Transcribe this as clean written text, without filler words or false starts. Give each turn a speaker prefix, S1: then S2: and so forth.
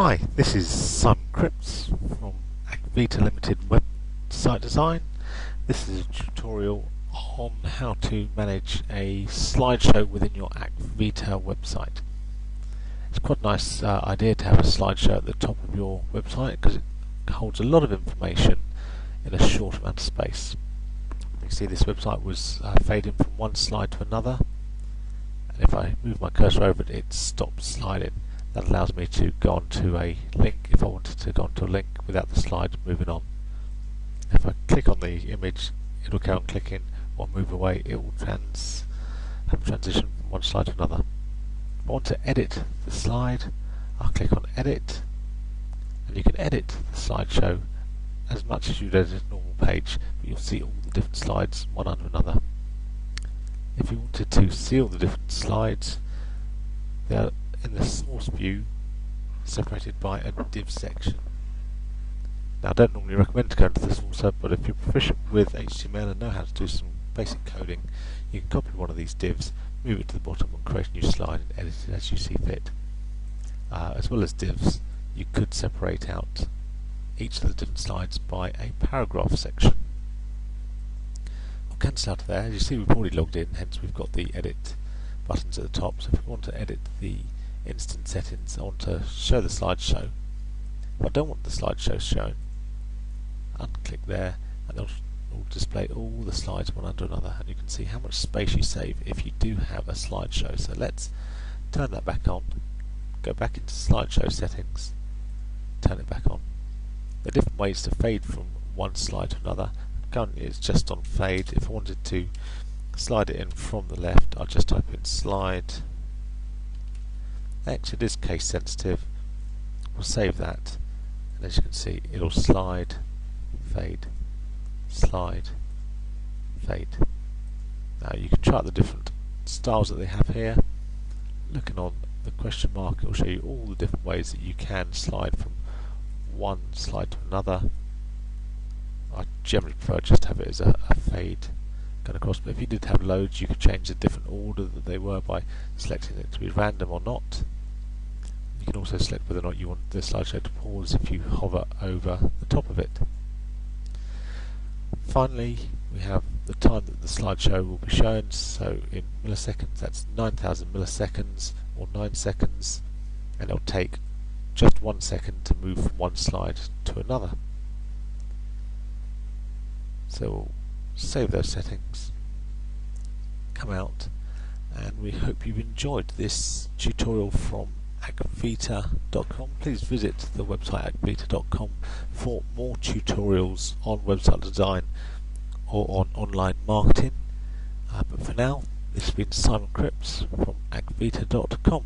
S1: Hi, this is Simon Cripps from Acvita Limited Website Design. This is a tutorial on how to manage a slideshow within your Acvita website. It's quite a nice idea to have a slideshow at the top of your website because it holds a lot of information in a short amount of space. You can see this website was fading from one slide to another, and if I move my cursor over it, it stops sliding. That allows me to go onto a link if I wanted to go onto a link without the slide moving on. If I click on the image, it will carry on clicking, or move away, it will have a transition from one slide to another. If I want to edit the slide, I'll click on Edit, and you can edit the slideshow as much as you'd edit a normal page, but you'll see all the different slides one under another. If you wanted to see all the different slides, they're in the source view separated by a div section. Now I don't normally recommend to go into the source hub, but if you're proficient with HTML and know how to do some basic coding, you can copy one of these divs, move it to the bottom and create a new slide and edit it as you see fit. As well as divs, you could separate out each of the different slides by a paragraph section. I'll cancel out of there. As you see, we've already logged in, hence we've got the edit buttons at the top. So if we want to edit the instance settings, I want to show the slideshow. If I don't want the slideshow shown, unclick there and it'll display all the slides one under another, and you can see how much space you save if you do have a slideshow. So let's turn that back on, go back into slideshow settings, turn it back on. There are different ways to fade from one slide to another. Currently it's just on fade. If I wanted to slide it in from the left, I'll just type in slide X. It is case sensitive. We'll save that, and as you can see, it'll slide, fade, slide, fade. Now you can try out the different styles that they have here. Looking on the question mark, it will show you all the different ways that you can slide from one slide to another. I generally prefer just to have it as a fade going across, but if you did have loads, you could change the different order that they were by selecting it to be random or not. You can also select whether or not you want the slideshow to pause if you hover over the top of it. Finally, we have the time that the slideshow will be shown. So in milliseconds, that's 9,000 milliseconds or 9 seconds, and it'll take just 1 second to move from one slide to another. So we'll save those settings, come out, and we hope you've enjoyed this tutorial from Acvita.com. Please visit the website Acvita.com for more tutorials on website design or on online marketing. But for now, this has been Simon Cripps from Acvita.com.